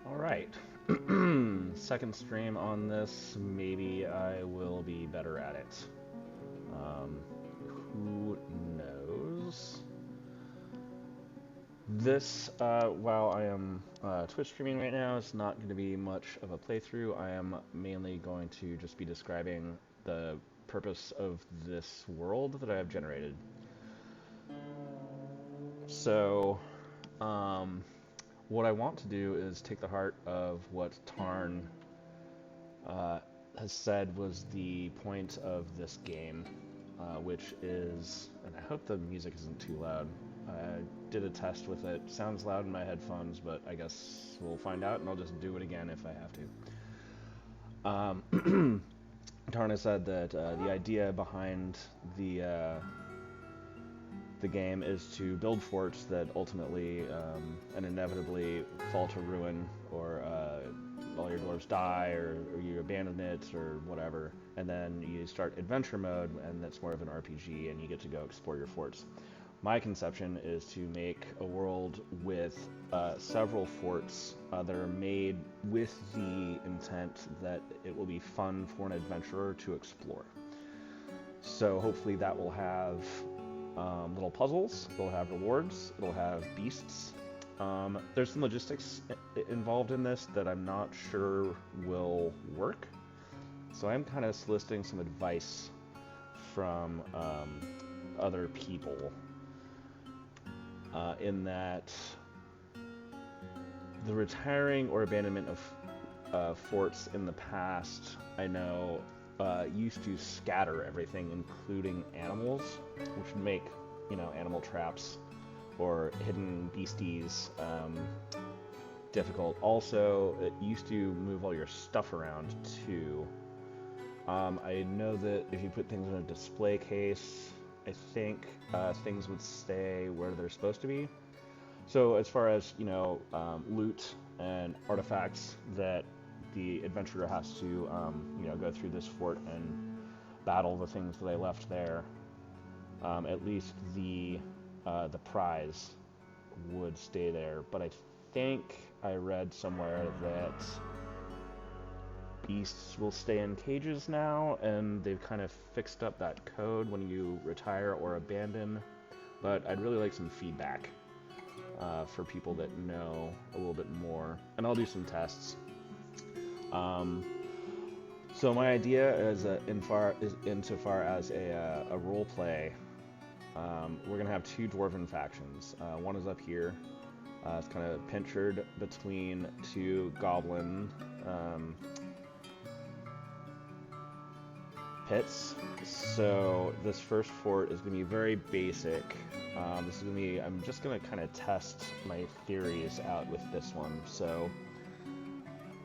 All right. Second stream on this. Maybe I will be better at it. Um, who knows? This, while I am Twitch streaming right now, it's not going to be much of a playthrough. I am mainly going to just be describing the purpose of this world that I have generated. So, um, what I want to do is take the heart of what Tarn uh, has said was the point of this game, which is, and I hope the music isn't too loud. I did a test with it. Sounds loud in my headphones, but I guess we'll find out, and I'll just do it again if I have to. Tarn said that the idea behind the game is to build forts that ultimately and inevitably fall to ruin, or all your dwarves die, or you abandon it, or whatever. And then you start adventure mode, and that's more of an RPG, and you get to go explore your forts. My conception is to make a world with several forts that are made with the intent that it will be fun for an adventurer to explore. So hopefully that will have little puzzles, it'll have rewards, it'll have beasts. There's some logistics involved in this that I'm not sure will work. So I'm kind of soliciting some advice from other people in that the retiring or abandonment of forts in the past, I know, used to scatter everything, including animals, which would make, animal traps or hidden beasties difficult. Also, it used to move all your stuff around too. I know that if you put things in a display case, I think things would stay where they're supposed to be. So as far as, loot and artifacts that the adventurer has to, go through this fort and battle the things that they left there, at least the prize would stay there. But I think I read somewhere that beasts will stay in cages now, and they've kind of fixed up that code when you retire or abandon. But I'd really like some feedback for people that know a little bit more, and I'll do some tests. So my idea is, insofar as a role play, we're gonna have two dwarven factions. One is up here. It's kind of pinchered between two goblin pits. So this first fort is going to be very basic. This is going to be, I'm just going to kind of test my theories out with this one. So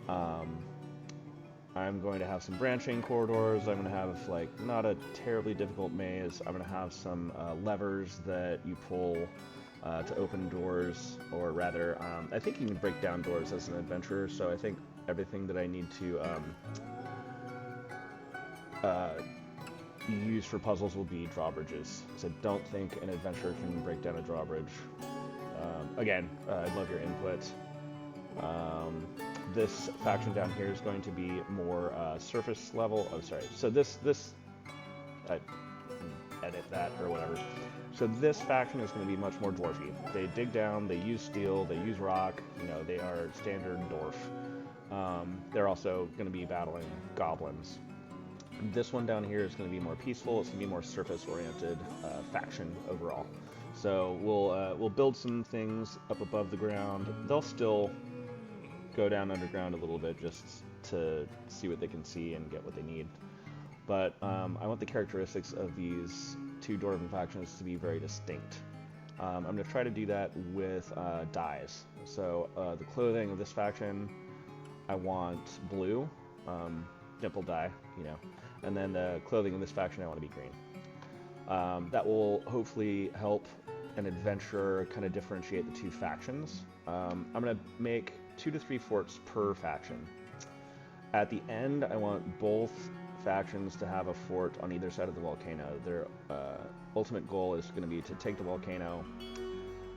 I'm going to have some branching corridors. I'm going to have, like, not a terribly difficult maze. I'm going to have some levers that you pull to open doors, or rather, I think you can break down doors as an adventurer, so I think everything that I need to use for puzzles will be drawbridges, because I don't think an adventurer can break down a drawbridge. Again, I'd love your input. This faction down here is going to be more surface level. Oh, sorry. So this I edit that or whatever. So this faction is going to be much more dwarfy. They dig down, they use steel, they use rock. They are standard dwarf. They're also going to be battling goblins. This one down here is going to be more peaceful. It's going to be more surface-oriented faction overall. So we'll build some things up above the ground. They'll still go down underground a little bit just to see what they can see and get what they need. But I want the characteristics of these two dwarven factions to be very distinct. I'm going to try to do that with dyes. So the clothing of this faction, I want blue, dimple dye, and then the clothing in this faction I want to be green. That will hopefully help an adventurer kind of differentiate the two factions. I'm going to make 2 to 3 forts per faction. At the end, I want both factions to have a fort on either side of the volcano. Their ultimate goal is going to be to take the volcano.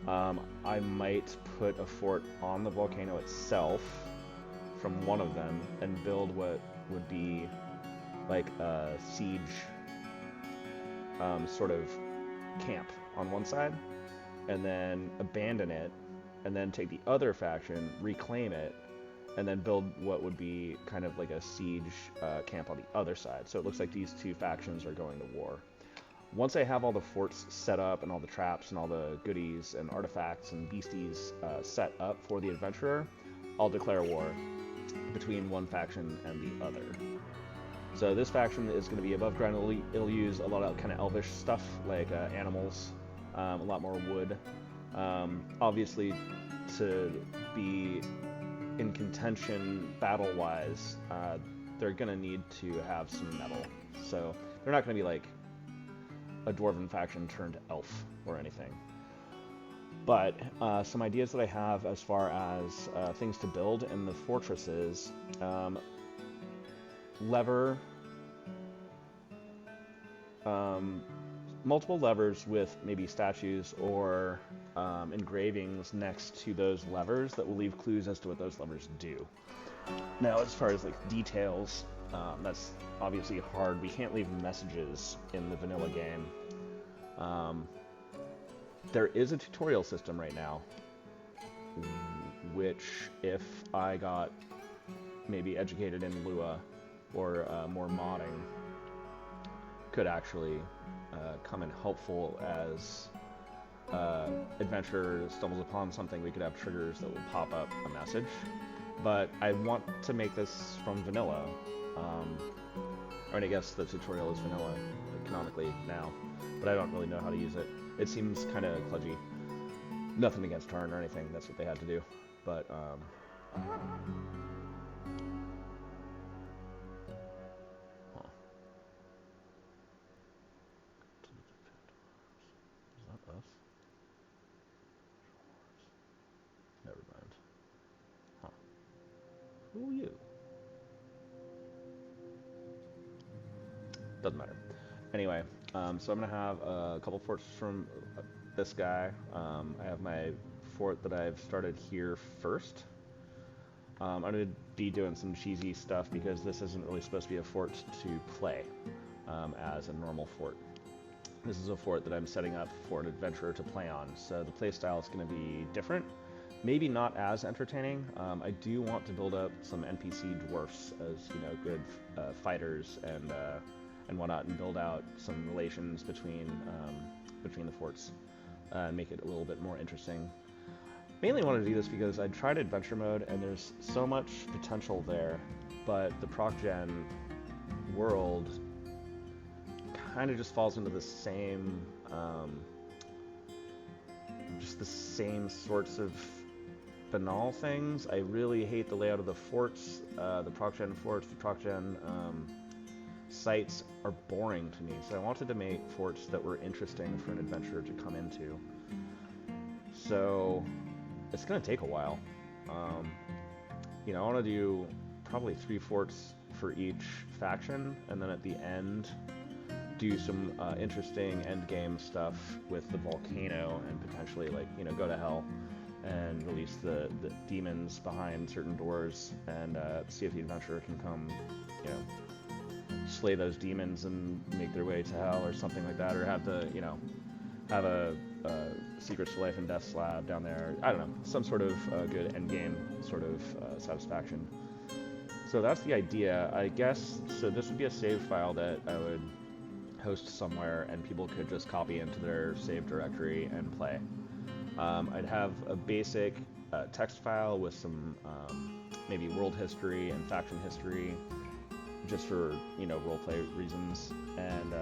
I might put a fort on the volcano itself, from one of them and build what would be like a siege sort of camp on one side, and then abandon it, and then take the other faction, reclaim it, and then build what would be kind of like a siege camp on the other side. So it looks like these two factions are going to war. Once I have all the forts set up and all the traps and all the goodies and artifacts and beasties set up for the adventurer, I'll declare war between one faction and the other. So this faction is going to be above ground. It'll use a lot of kind of elvish stuff like animals, a lot more wood. Obviously, to be in contention battle-wise, they're going to need to have some metal. So they're not going to be like a dwarven faction turned elf or anything. But some ideas that I have as far as things to build in the fortresses, multiple levers with maybe statues or engravings next to those levers that will leave clues as to what those levers do. Now, as far as like details, that's obviously hard. We can't leave messages in the vanilla game. There is a tutorial system right now, which if I got maybe educated in Lua or more modding, could actually come in helpful as adventurer stumbles upon something. We could have triggers that will pop up a message. But I want to make this from vanilla. I guess the tutorial is vanilla canonically now, but I don't really know how to use it. It seems kind of kludgy. Nothing against Tarn or anything, that's what they had to do. But, huh. Is that us? Never mind. Huh. Who are you? Doesn't matter. Anyway, so I'm going to have a couple forts from this guy. I have my fort that I've started here first. I'm going to be doing some cheesy stuff because this isn't really supposed to be a fort to play as a normal fort. This is a fort that I'm setting up for an adventurer to play on, so the playstyle is going to be different. Maybe not as entertaining. I do want to build up some NPC dwarfs as, you know, good fighters and whatnot, and build out some relations between the forts, make it a little bit more interesting. Mainly want to do this because I tried adventure mode and there's so much potential there, but the proc gen world kind of just falls into the same, just the same sorts of banal things. I really hate the layout of the forts, the proc gen forts, the proc gen sites are boring to me, so I wanted to make forts that were interesting for an adventurer to come into. So it's going to take a while. You know, I want to do probably 3 forts for each faction, and then at the end do some interesting end game stuff with the volcano, and potentially, like, you know, go to hell and release the demons behind certain doors, and see if the adventurer can come, you know, slay those demons and make their way to hell or something like that, or have the, you know, have a Secrets to Life and Death slab down there. I don't know, some sort of good end game sort of satisfaction. So that's the idea, I guess. So this would be a save file that I would host somewhere, and people could just copy into their save directory and play. I'd have a basic text file with some maybe world history and faction history, just for, you know, roleplay reasons, and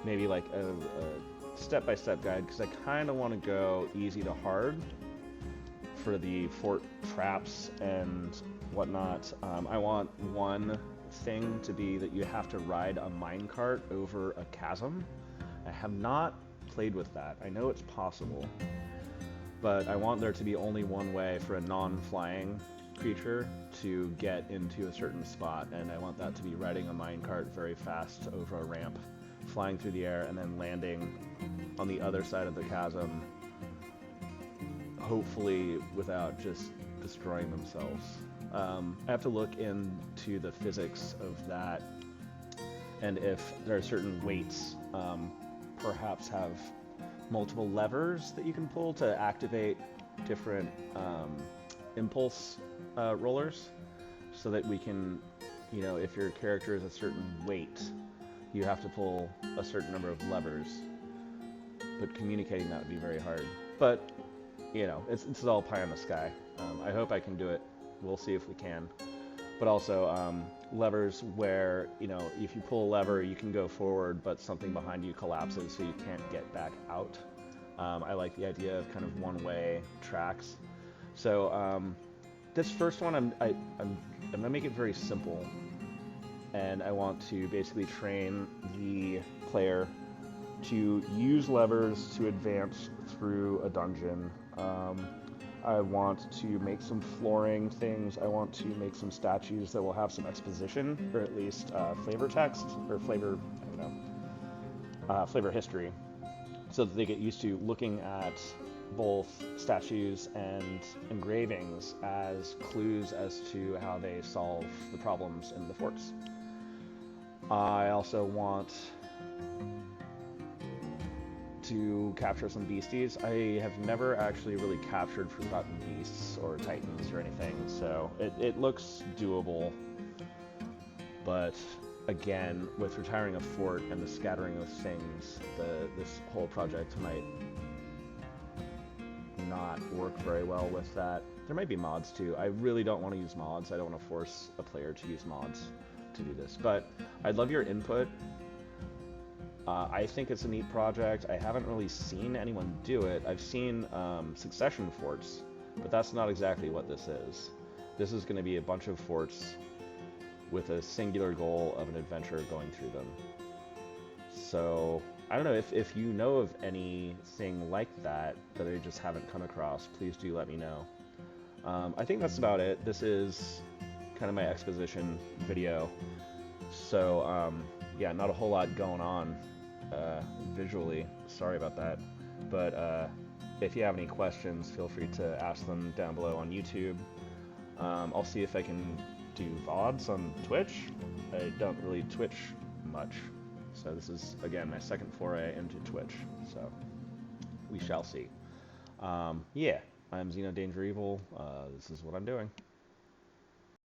maybe like a step-by-step guide, because I kind of want to go easy to hard for the fort traps and whatnot. I want one thing to be that you have to ride a minecart over a chasm. I have not played with that. I know it's possible, but I want there to be only one way for a non-flying creature to get into a certain spot, and I want that to be riding a minecart very fast over a ramp, flying through the air, and then landing on the other side of the chasm, hopefully without just destroying themselves. I have to look into the physics of that, and if there are certain weights, perhaps have multiple levers that you can pull to activate different impulse rollers, so that we can, if your character is a certain weight, you have to pull a certain number of levers. But communicating that would be very hard. But, it's all pie in the sky. I hope I can do it. We'll see if we can. But also, levers where, if you pull a lever, you can go forward, but something behind you collapses, so you can't get back out. I like the idea of kind of one-way tracks. So, this first one, I'm gonna make it very simple, and I want to basically train the player to use levers to advance through a dungeon. I want to make some flooring things. I want to make some statues that will have some exposition, or at least flavor text, or flavor, flavor history, so that they get used to looking at both statues and engravings as clues as to how they solve the problems in the forts. I also want to capture some beasties. I have never actually really captured forgotten beasts or titans or anything, so it looks doable. But again, with retiring a fort and the scattering of things, this whole project might not work very well with that. There might be mods too. I really don't want to use mods. I don't want to force a player to use mods to do this, but I'd love your input. I think it's a neat project. I haven't really seen anyone do it. I've seen succession forts, but that's not exactly what this is. This is going to be a bunch of forts with a singular goal of an adventure going through them. So, I don't know, if you know of anything like that that I just haven't come across, please do let me know. I think that's about it. This is kind of my exposition video. So, yeah, not a whole lot going on visually. Sorry about that. But if you have any questions, feel free to ask them down below on YouTube. I'll see if I can do VODs on Twitch. I don't really Twitch much. So this is, again, my second foray into Twitch. So we shall see. Yeah, I'm Xeno Danger Evil. This is what I'm doing.